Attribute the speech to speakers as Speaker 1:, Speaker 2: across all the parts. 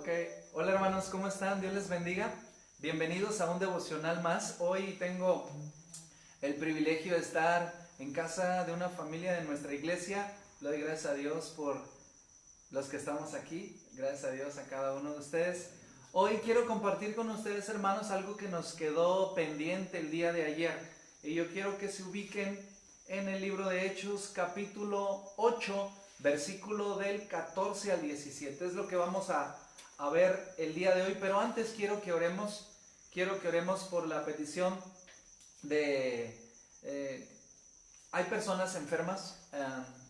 Speaker 1: Ok, hola hermanos, ¿cómo están? Dios les bendiga. Bienvenidos a un devocional más. Hoy tengo el privilegio de estar en casa de una familia de nuestra iglesia. Le doy gracias a Dios por los que estamos aquí. Gracias a Dios a cada uno de ustedes. Hoy quiero compartir con ustedes, hermanos, algo que nos quedó pendiente el día de ayer. Y yo quiero que se ubiquen en el libro de Hechos, capítulo 8, versículo del 14 al 17. Es lo que vamos a ver el día de hoy. Pero antes quiero que oremos por la petición de... hay personas enfermas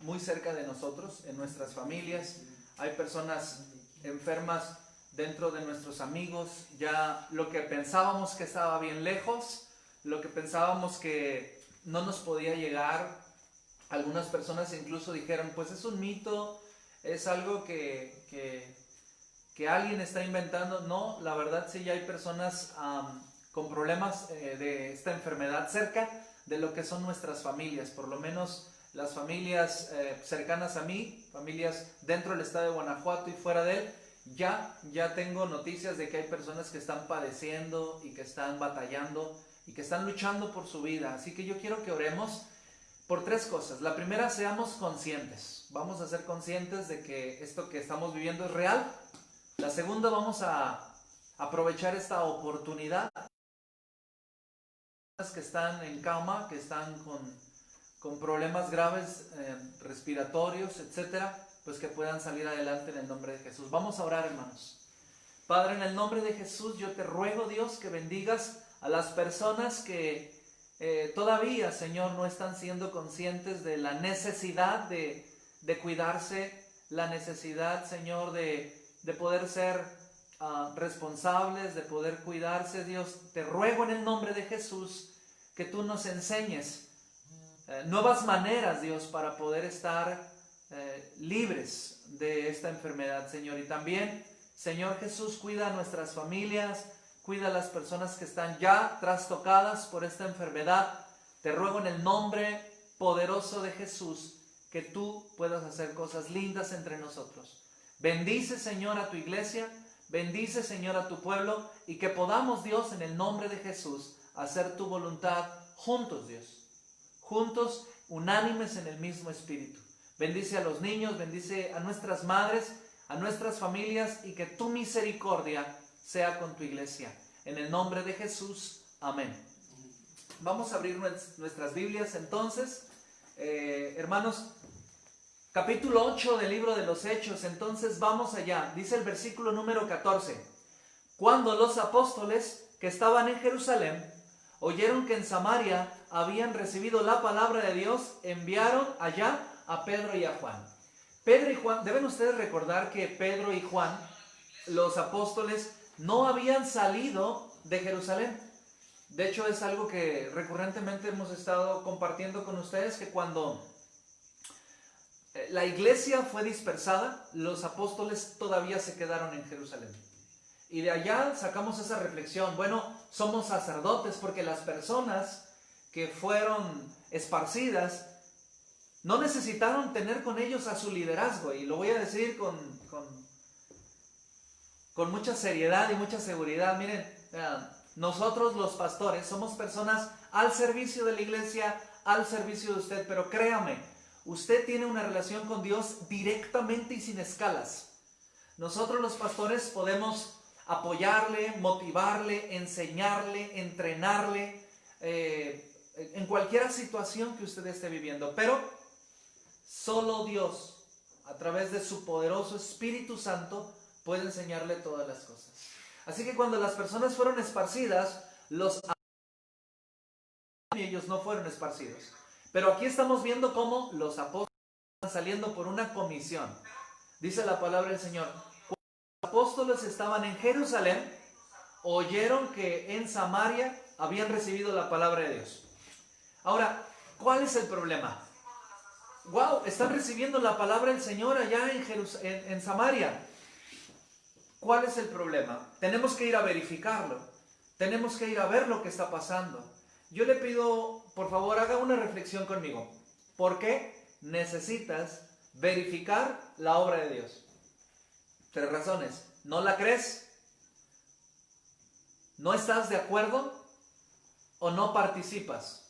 Speaker 1: muy cerca de nosotros, en nuestras familias. Hay personas enfermas dentro de nuestros amigos. Ya lo que pensábamos que estaba bien lejos, lo que pensábamos que no nos podía llegar, algunas personas incluso dijeron, pues es un mito, es algo que alguien está inventando. No, la verdad sí, ya hay personas con problemas de esta enfermedad cerca de lo que son nuestras familias, por lo menos las familias cercanas a mí, familias dentro del estado de Guanajuato y fuera de él. Ya tengo noticias de que hay personas que están padeciendo y que están batallando y que están luchando por su vida. Así que yo quiero que oremos por tres cosas. La primera, seamos conscientes. Vamos a ser conscientes de que esto que estamos viviendo es real. La segunda, vamos a aprovechar esta oportunidad. Que están en cama, que están con problemas graves respiratorios, etcétera, pues que puedan salir adelante en el nombre de Jesús. Vamos a orar, hermanos. Padre, en el nombre de Jesús, yo te ruego, Dios, que bendigas a las personas que todavía, Señor, no están siendo conscientes de la necesidad de cuidarse, la necesidad, Señor, de poder ser responsables, de poder cuidarse. Dios, te ruego en el nombre de Jesús que tú nos enseñes nuevas maneras, Dios, para poder estar libres de esta enfermedad, Señor. Y también, Señor Jesús, cuida a nuestras familias, cuida a las personas que están ya trastocadas por esta enfermedad. Te ruego en el nombre poderoso de Jesús que tú puedas hacer cosas lindas entre nosotros. Bendice, Señor, a tu iglesia, bendice, Señor, a tu pueblo, y que podamos, Dios, en el nombre de Jesús, hacer tu voluntad juntos, Dios. Juntos, unánimes en el mismo espíritu. Bendice a los niños, bendice a nuestras madres, a nuestras familias, y que tu misericordia sea con tu iglesia. En el nombre de Jesús, amén. Vamos a abrir nuestras Biblias entonces, hermanos. Capítulo 8 del libro de los Hechos. Entonces vamos allá. Dice el versículo número 14. Cuando los apóstoles que estaban en Jerusalén oyeron que en Samaria habían recibido la palabra de Dios, enviaron allá a Pedro y a Juan. Pedro y Juan, deben ustedes recordar que Pedro y Juan, los apóstoles, no habían salido de Jerusalén. De hecho, es algo que recurrentemente hemos estado compartiendo con ustedes, que cuando la iglesia fue dispersada, los apóstoles todavía se quedaron en Jerusalén. Y de allá sacamos esa reflexión. Bueno, somos sacerdotes porque las personas que fueron esparcidas no necesitaron tener con ellos a su liderazgo. Y lo voy a decir con mucha seriedad y mucha seguridad. Miren, nosotros los pastores somos personas al servicio de la iglesia, al servicio de usted. Pero créame, usted tiene una relación con Dios directamente y sin escalas. Nosotros los pastores podemos apoyarle, motivarle, enseñarle, entrenarle en cualquier situación que usted esté viviendo. Pero solo Dios, a través de su poderoso Espíritu Santo, puede enseñarle todas las cosas. Así que cuando las personas fueron esparcidas, y ellos no fueron esparcidos. Pero aquí estamos viendo cómo los apóstoles están saliendo por una comisión. Dice la palabra del Señor: cuando los apóstoles estaban en Jerusalén, oyeron que en Samaria habían recibido la palabra de Dios. Ahora, ¿cuál es el problema? Wow, están recibiendo la palabra del Señor allá en Samaria. ¿Cuál es el problema? Tenemos que ir a verificarlo. Tenemos que ir a ver lo que está pasando. Yo le pido, por favor, haga una reflexión conmigo. ¿Por qué necesitas verificar la obra de Dios? 3 razones. ¿No la crees? ¿No estás de acuerdo? ¿O no participas?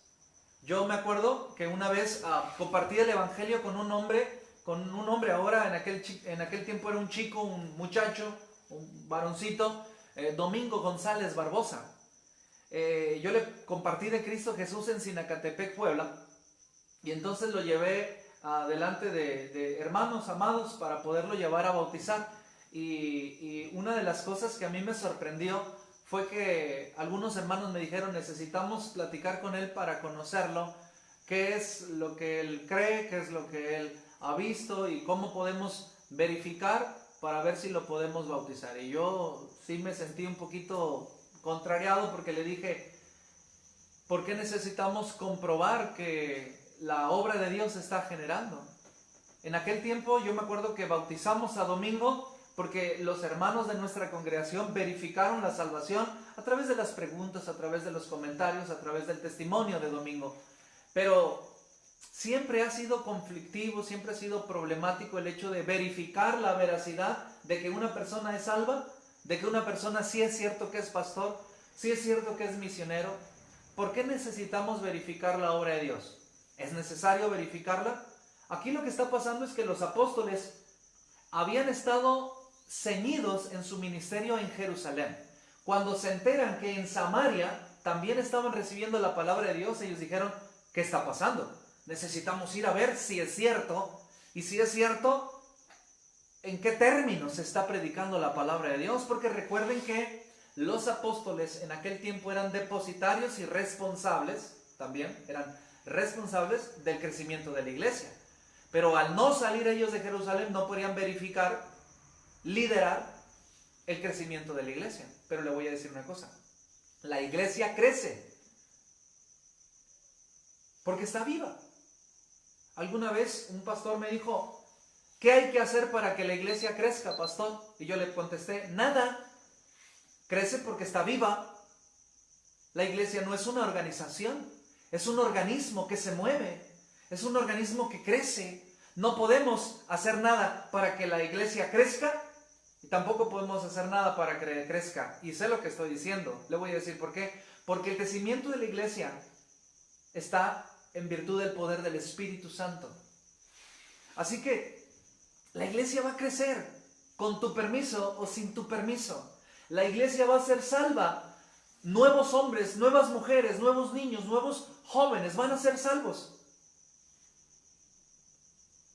Speaker 1: Yo me acuerdo que una vez compartí el evangelio con un hombre ahora, en aquel tiempo era un chico, un muchacho, un varoncito, Domingo González Barbosa. Yo le compartí de Cristo Jesús en Sinacatepec, Puebla, y entonces lo llevé delante de hermanos amados para poderlo llevar a bautizar. Y una de las cosas que a mí me sorprendió fue que algunos hermanos me dijeron: necesitamos platicar con él para conocerlo, qué es lo que él cree, qué es lo que él ha visto y cómo podemos verificar para ver si lo podemos bautizar. Y yo sí me sentí un poquito contrariado porque le dije: ¿por qué necesitamos comprobar que la obra de Dios se está generando? En aquel tiempo yo me acuerdo que bautizamos a Domingo porque los hermanos de nuestra congregación verificaron la salvación a través de las preguntas, a través de los comentarios, a través del testimonio de Domingo. Pero siempre ha sido conflictivo, siempre ha sido problemático el hecho de verificar la veracidad de que una persona es salva, de que una persona sí es cierto que es pastor, sí es cierto que es misionero. ¿Por qué necesitamos verificar la obra de Dios? ¿Es necesario verificarla? Aquí lo que está pasando es que los apóstoles habían estado ceñidos en su ministerio en Jerusalén. Cuando se enteran que en Samaria también estaban recibiendo la palabra de Dios, ellos dijeron: ¿qué está pasando? Necesitamos ir a ver si es cierto, y si es cierto, ¿en qué términos se está predicando la palabra de Dios? Porque recuerden que los apóstoles en aquel tiempo eran depositarios y responsables, también eran responsables del crecimiento de la iglesia. Pero al no salir ellos de Jerusalén no podían verificar, liderar el crecimiento de la iglesia. Pero le voy a decir una cosa: la iglesia crece porque está viva. Alguna vez un pastor me dijo: ¿qué hay que hacer para que la iglesia crezca, pastor? Y yo le contesté: nada. Crece porque está viva. La iglesia no es una organización, es un organismo que se mueve, es un organismo que crece. No podemos hacer nada para que la iglesia crezca y tampoco podemos hacer nada para que crezca. Y sé lo que estoy diciendo. Le voy a decir por qué. Porque el crecimiento de la iglesia está en virtud del poder del Espíritu Santo. Así que la iglesia va a crecer con tu permiso o sin tu permiso. La iglesia va a ser salva. Nuevos hombres, nuevas mujeres, nuevos niños, nuevos jóvenes van a ser salvos.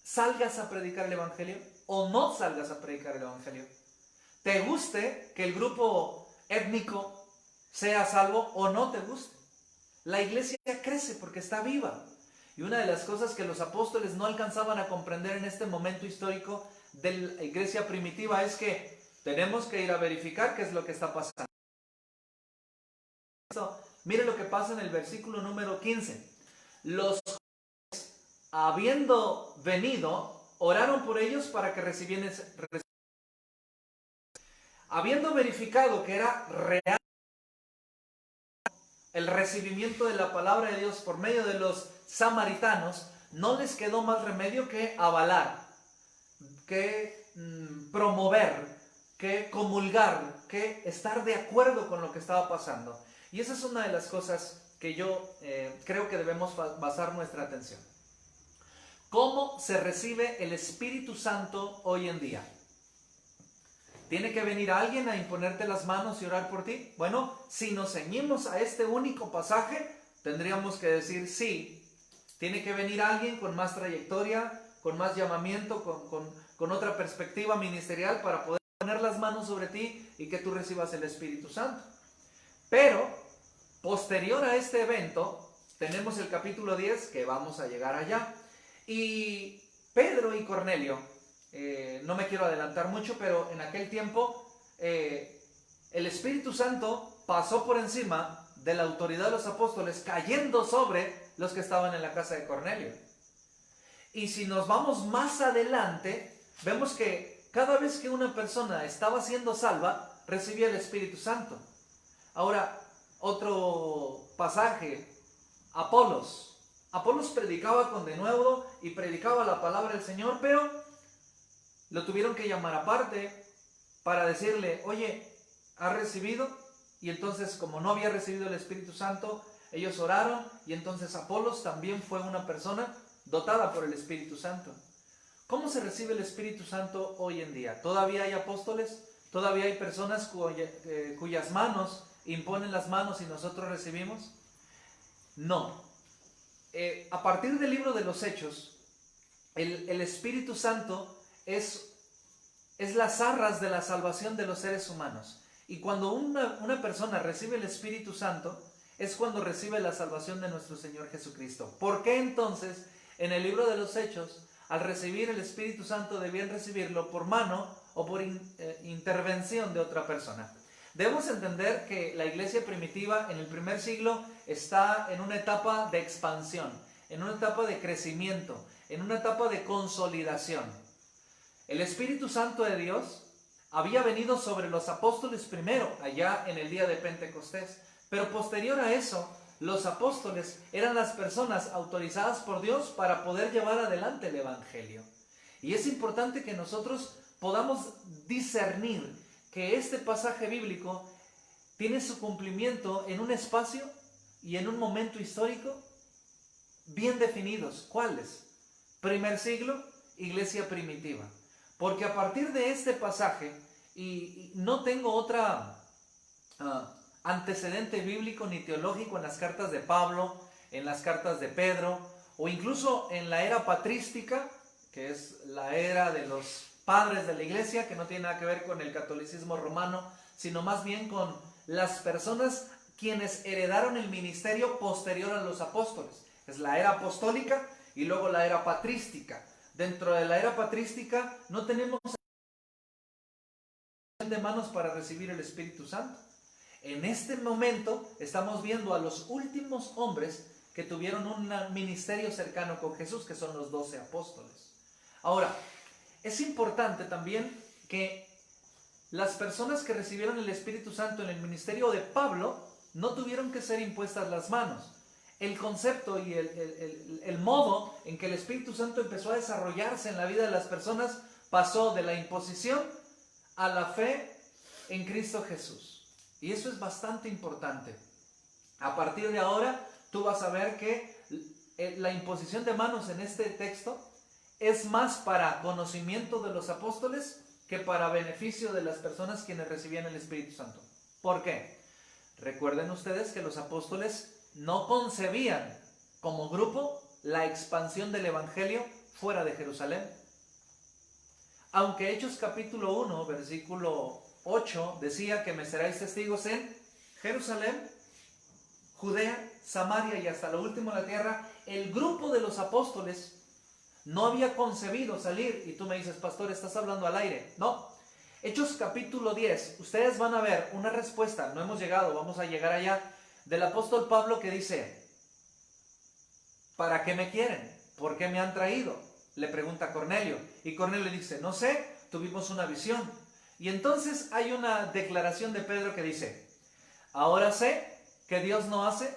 Speaker 1: Salgas a predicar el evangelio o no salgas a predicar el evangelio. Te guste que el grupo étnico sea salvo o no te guste. La iglesia crece porque está viva. Y una de las cosas que los apóstoles no alcanzaban a comprender en este momento histórico de la iglesia primitiva es que tenemos que ir a verificar qué es lo que está pasando. Mire lo que pasa en el versículo número 15. Los jóvenes, habiendo venido, oraron por ellos para que recibieran. Habiendo verificado que era real el recibimiento de la palabra de Dios por medio de los samaritanos, no les quedó más remedio que avalar, que promover, que comulgar, que estar de acuerdo con lo que estaba pasando. Y esa es una de las cosas que yo creo que debemos basar nuestra atención. ¿Cómo se recibe el Espíritu Santo hoy en día? ¿Tiene que venir alguien a imponerte las manos y orar por ti? Bueno, si nos ceñimos a este único pasaje, tendríamos que decir sí. Tiene que venir alguien con más trayectoria, con más llamamiento, con otra perspectiva ministerial para poder poner las manos sobre ti y que tú recibas el Espíritu Santo. Pero, posterior a este evento, tenemos el capítulo 10, que vamos a llegar allá. Y Pedro y Cornelio, no me quiero adelantar mucho, pero en aquel tiempo el Espíritu Santo pasó por encima de la autoridad de los apóstoles, cayendo sobre los que estaban en la casa de Cornelio. Y si nos vamos más adelante, vemos que cada vez que una persona estaba siendo salva, recibía el Espíritu Santo. Ahora, otro pasaje, Apolos. Apolos predicaba con denuedo y predicaba la palabra del Señor, pero lo tuvieron que llamar aparte para decirle, oye, ¿has recibido? Y entonces, como no había recibido el Espíritu Santo, ellos oraron, y entonces Apolos también fue una persona dotada por el Espíritu Santo. ¿Cómo se recibe el Espíritu Santo hoy en día? ¿Todavía hay apóstoles? ¿Todavía hay personas cuyas manos imponen las manos y nosotros recibimos? No. A partir del libro de los Hechos, el Espíritu Santo es las arras de la salvación de los seres humanos. Y cuando una persona recibe el Espíritu Santo, es cuando recibe la salvación de nuestro Señor Jesucristo. ¿Por qué entonces en el libro de los Hechos, al recibir el Espíritu Santo, debían recibirlo por mano o por intervención de otra persona? Debemos entender que la iglesia primitiva en el primer siglo está en una etapa de expansión, en una etapa de crecimiento, en una etapa de consolidación. El Espíritu Santo de Dios había venido sobre los apóstoles primero, allá en el día de Pentecostés, pero posterior a eso, los apóstoles eran las personas autorizadas por Dios para poder llevar adelante el Evangelio. Y es importante que nosotros podamos discernir que este pasaje bíblico tiene su cumplimiento en un espacio y en un momento histórico bien definidos. ¿Cuáles? Primer siglo, iglesia primitiva. Porque a partir de este pasaje, y no tengo otra antecedente bíblico ni teológico en las cartas de Pablo, en las cartas de Pedro, o incluso en la era patrística, que es la era de los padres de la iglesia, que no tiene nada que ver con el catolicismo romano, sino más bien con las personas quienes heredaron el ministerio posterior a los apóstoles. Es la era apostólica y luego la era patrística. Dentro de la era patrística no tenemos de manos para recibir el Espíritu Santo. En este momento estamos viendo a los últimos hombres que tuvieron un ministerio cercano con Jesús, que son los 12 apóstoles. Ahora, es importante también que las personas que recibieron el Espíritu Santo en el ministerio de Pablo no tuvieron que ser impuestas las manos. El concepto y el modo en que el Espíritu Santo empezó a desarrollarse en la vida de las personas pasó de la imposición a la fe en Cristo Jesús. Y eso es bastante importante. A partir de ahora, tú vas a ver que la imposición de manos en este texto es más para conocimiento de los apóstoles que para beneficio de las personas quienes recibían el Espíritu Santo. ¿Por qué? Recuerden ustedes que los apóstoles no concebían como grupo la expansión del Evangelio fuera de Jerusalén. Aunque Hechos capítulo 1, versículo 8 decía que me seréis testigos en Jerusalén, Judea, Samaria y hasta lo último de la tierra, el grupo de los apóstoles no había concebido salir. Y tú me dices, pastor, estás hablando al aire. No. Hechos capítulo 10, ustedes van a ver una respuesta, no hemos llegado, vamos a llegar allá, del apóstol Pablo que dice, ¿para qué me quieren? ¿Por qué me han traído? Le pregunta a Cornelio. Y Cornelio le dice, no sé, tuvimos una visión. Y entonces hay una declaración de Pedro que dice, ahora sé que Dios no hace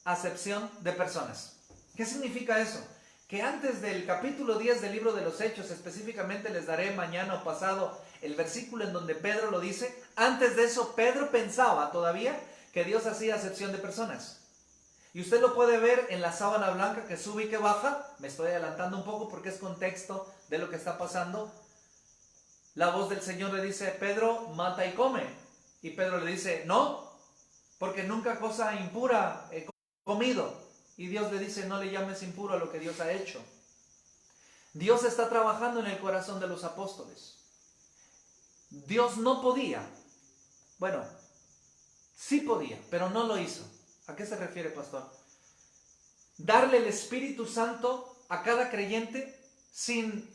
Speaker 1: acepción de personas. ¿Qué significa eso? Que antes del capítulo 10 del libro de los Hechos, específicamente les daré mañana o pasado el versículo en donde Pedro lo dice, antes de eso Pedro pensaba todavía que Dios hacía acepción de personas. Y usted lo puede ver en la sábana blanca que sube y que baja. Me estoy adelantando un poco porque es contexto de lo que está pasando. La voz del Señor le dice, Pedro, mata y come. Y Pedro le dice, no, porque nunca cosa impura he comido. Y Dios le dice, no le llames impuro a lo que Dios ha hecho. Dios está trabajando en el corazón de los apóstoles. Dios no podía, bueno, sí podía, pero no lo hizo. ¿A qué se refiere, pastor? Darle el Espíritu Santo a cada creyente sin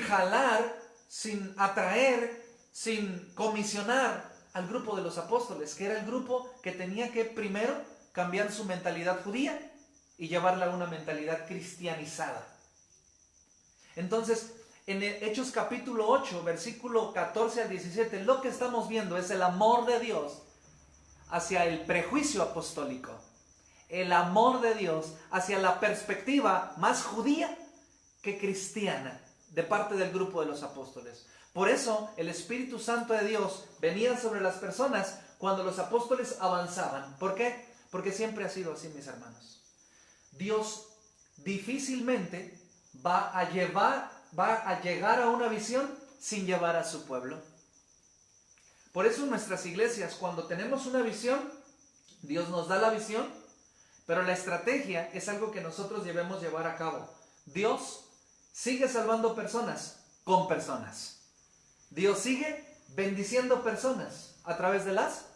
Speaker 1: jalar, sin atraer, sin comisionar al grupo de los apóstoles, que era el grupo que tenía que primero cambiar su mentalidad judía y llevarla a una mentalidad cristianizada. Entonces, en Hechos capítulo 8, versículo 14 al 17, lo que estamos viendo es el amor de Dios hacia el prejuicio apostólico, el amor de Dios hacia la perspectiva más judía que cristiana de parte del grupo de los apóstoles. Por eso el Espíritu Santo de Dios venía sobre las personas cuando los apóstoles avanzaban. ¿Por qué? Porque siempre ha sido así, mis hermanos. Dios difícilmente va a llegar a una visión sin llevar a su pueblo. Por eso en nuestras iglesias, cuando tenemos una visión, Dios nos da la visión, pero la estrategia es algo que nosotros debemos llevar a cabo. Dios sigue salvando personas con personas. Dios sigue bendiciendo personas a través de las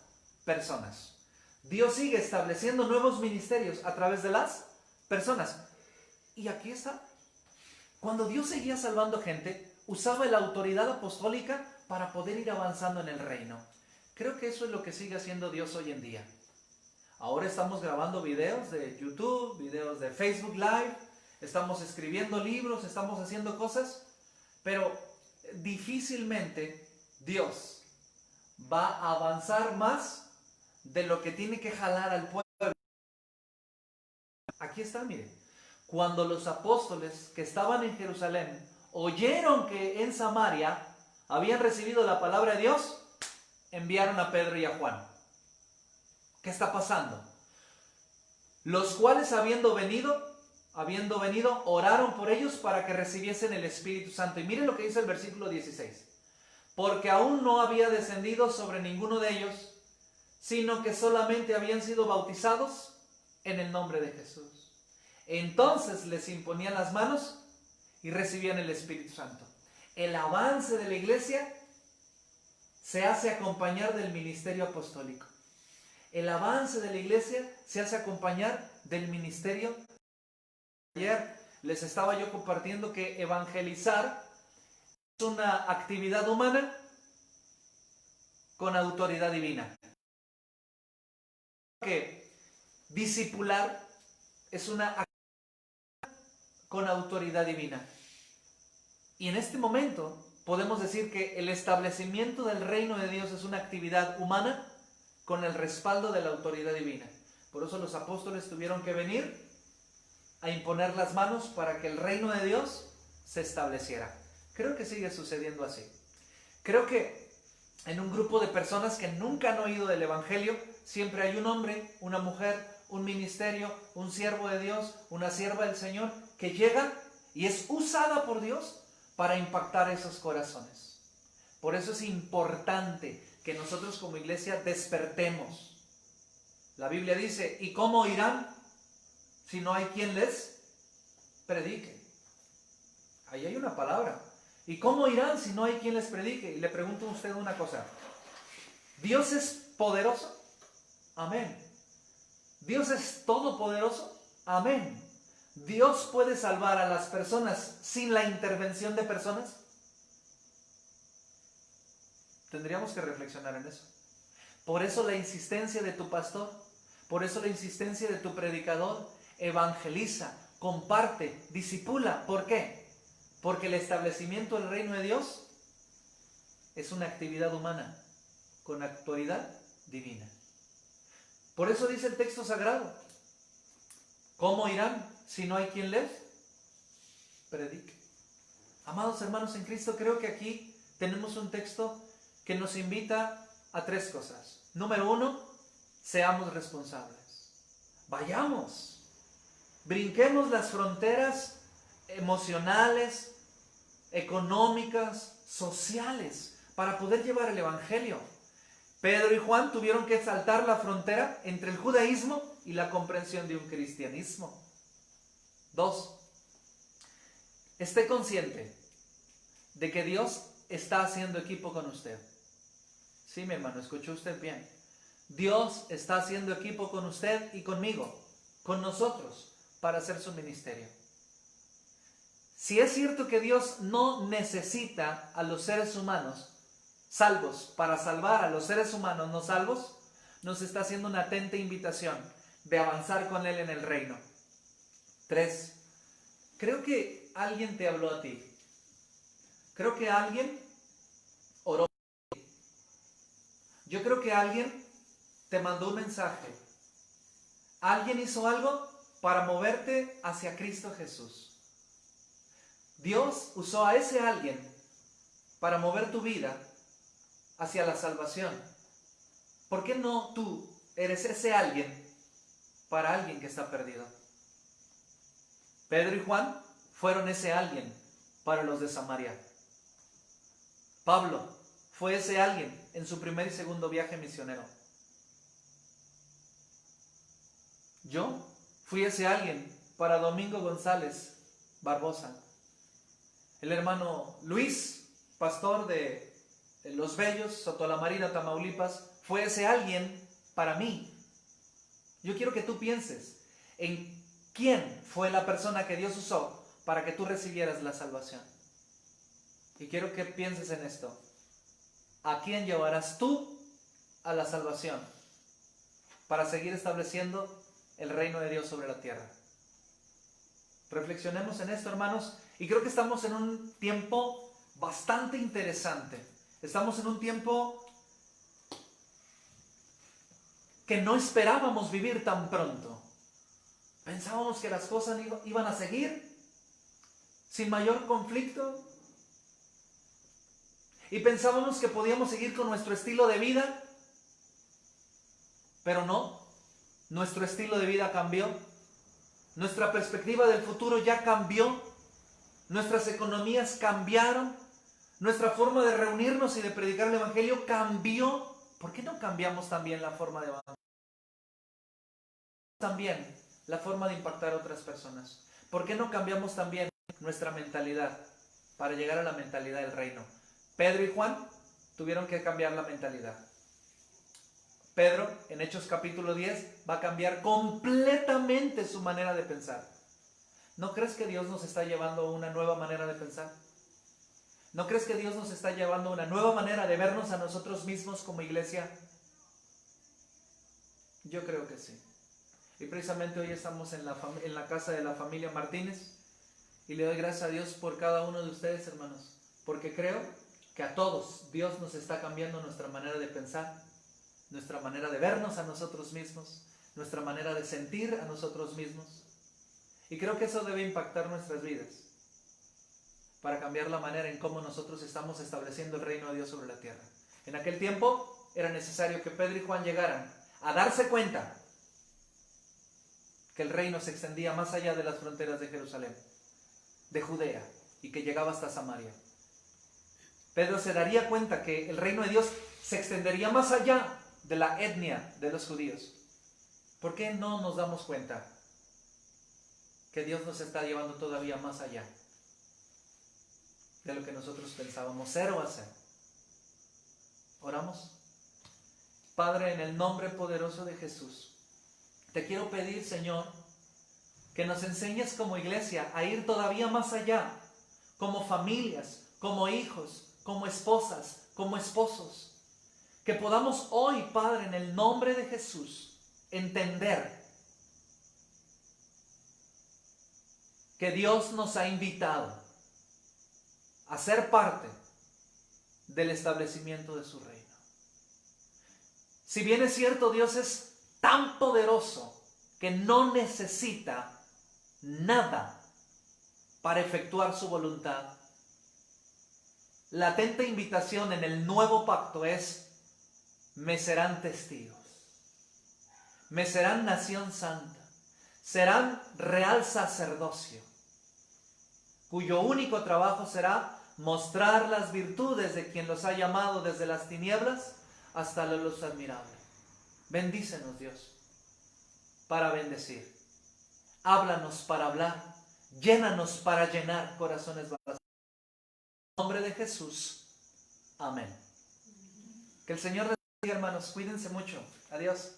Speaker 1: personas. Dios sigue estableciendo nuevos ministerios a través de las personas. Y aquí está. Cuando Dios seguía salvando gente, usaba la autoridad apostólica para poder ir avanzando en el reino. Creo que eso es lo que sigue haciendo Dios hoy en día. Ahora estamos grabando videos de YouTube, videos de Facebook Live, estamos escribiendo libros, estamos haciendo cosas, pero difícilmente Dios va a avanzar más de lo que tiene que jalar al pueblo. Aquí está, mire. Cuando los apóstoles que estaban en Jerusalén oyeron que en Samaria habían recibido la palabra de Dios, enviaron a Pedro y a Juan. ¿Qué está pasando? Los cuales habiendo venido, oraron por ellos para que recibiesen el Espíritu Santo. Y miren lo que dice el versículo 16. Porque aún no había descendido sobre ninguno de ellos, sino que solamente habían sido bautizados en el nombre de Jesús. Entonces les imponían las manos y recibían el Espíritu Santo. El avance de la iglesia se hace acompañar del ministerio apostólico. El avance de la iglesia se hace acompañar del ministerio. Ayer les estaba yo compartiendo que evangelizar es una actividad humana con autoridad divina. Que discipular es una actividad con autoridad divina. Y en este momento podemos decir que el establecimiento del reino de Dios es una actividad humana con el respaldo de la autoridad divina. Por eso los apóstoles tuvieron que venir a imponer las manos para que el reino de Dios se estableciera. Creo que sigue sucediendo así. Creo que en un grupo de personas que nunca han oído del Evangelio, siempre hay un hombre, una mujer, un ministerio, un siervo de Dios, una sierva del Señor, que llega y es usada por Dios para impactar esos corazones. Por eso es importante que nosotros como iglesia despertemos. La Biblia dice, ¿y cómo irán si no hay quien les predique? Ahí hay una palabra. ¿Y cómo irán si no hay quien les predique? Y le pregunto a usted una cosa. ¿Dios es poderoso? Amén. ¿Dios es todopoderoso? Amén. ¿Dios puede salvar a las personas sin la intervención de personas? Tendríamos que reflexionar en eso. Por eso la insistencia de tu pastor, por eso la insistencia de tu predicador, evangeliza, comparte, discipula. ¿Por qué? Porque el establecimiento del reino de Dios es una actividad humana con autoridad divina. Por eso dice el texto sagrado, ¿cómo irán si no hay quien les predique? Amados hermanos en Cristo, creo que aquí tenemos un texto que nos invita a tres cosas. Número uno, seamos responsables. Vayamos, brinquemos las fronteras emocionales, económicas, sociales, para poder llevar el Evangelio. Pedro y Juan tuvieron que saltar la frontera entre el judaísmo y la comprensión de un cristianismo. 2. Esté consciente de que Dios está haciendo equipo con usted. Sí, mi hermano, escuchó usted bien. Dios está haciendo equipo con usted y conmigo, con nosotros, para hacer su ministerio. Si es cierto que Dios no necesita a los seres humanos salvos para salvar a los seres humanos no salvos, nos está haciendo una atenta invitación de avanzar con Él en el reino. 3. Creo que alguien te habló a ti. Creo que alguien oró por ti. Yo creo que alguien te mandó un mensaje. Alguien hizo algo para moverte hacia Cristo Jesús. Dios usó a ese alguien para mover tu vida hacia la salvación? ¿Por qué no tú eres ese alguien para alguien que está perdido? Pedro y Juan fueron ese alguien para los de Samaria. Pablo fue ese alguien en su primer y segundo viaje misionero. Yo fui ese alguien para Domingo González Barbosa. El hermano Luis, pastor de Los Bellos, Sotolamarina, Tamaulipas, fue ese alguien para mí. Yo quiero que tú pienses en quién fue la persona que Dios usó para que tú recibieras la salvación. Y quiero que pienses en esto. ¿A quién llevarás tú a la salvación para seguir estableciendo el reino de Dios sobre la tierra? Reflexionemos en esto, hermanos, y creo que estamos en un tiempo bastante interesante. Estamos en un tiempo que no esperábamos vivir tan pronto. Pensábamos que las cosas iban a seguir sin mayor conflicto. Y pensábamos que podíamos seguir con nuestro estilo de vida. Pero no, nuestro estilo de vida cambió. Nuestra perspectiva del futuro ya cambió. Nuestras economías cambiaron. Nuestra forma de reunirnos y de predicar el evangelio cambió. ¿Por qué no cambiamos también la forma de evangelizar? También la forma de impactar a otras personas. ¿Por qué no cambiamos también nuestra mentalidad para llegar a la mentalidad del reino? Pedro y Juan tuvieron que cambiar la mentalidad. Pedro, en Hechos capítulo 10, va a cambiar completamente su manera de pensar. ¿No crees que Dios nos está llevando a una nueva manera de pensar? ¿No crees que Dios nos está llevando a una nueva manera de vernos a nosotros mismos como iglesia? Yo creo que sí. Y precisamente hoy estamos en la casa de la familia Martínez y le doy gracias a Dios por cada uno de ustedes, hermanos, porque creo que a todos Dios nos está cambiando nuestra manera de pensar, nuestra manera de vernos a nosotros mismos, nuestra manera de sentir a nosotros mismos. Y creo que eso debe impactar nuestras vidas para cambiar la manera en cómo nosotros estamos estableciendo el reino de Dios sobre la tierra. En aquel tiempo era necesario que Pedro y Juan llegaran a darse cuenta que el reino se extendía más allá de las fronteras de Jerusalén, de Judea, y que llegaba hasta Samaria. Pedro se daría cuenta que el reino de Dios se extendería más allá de la etnia de los judíos. ¿Por qué no nos damos cuenta que Dios nos está llevando todavía más allá de lo que nosotros pensábamos ser o hacer? ¿Oramos? Padre, en el nombre poderoso de Jesús, te quiero pedir, Señor, que nos enseñes como iglesia a ir todavía más allá, como familias, como hijos, como esposas, como esposos. Que podamos hoy, Padre, en el nombre de Jesús, entender que Dios nos ha invitado a ser parte del establecimiento de su reino. Si bien es cierto, Dios es tan poderoso que no necesita nada para efectuar su voluntad. La atenta invitación en el nuevo pacto es: me serán testigos, me serán nación santa, serán real sacerdocio, cuyo único trabajo será mostrar las virtudes de quien los ha llamado desde las tinieblas hasta la luz admirable. Bendícenos, Dios, para bendecir. Háblanos para hablar. Llénanos para llenar corazones vacíos. En el nombre de Jesús. Amén. Que el Señor les bendiga, hermanos. Cuídense mucho. Adiós.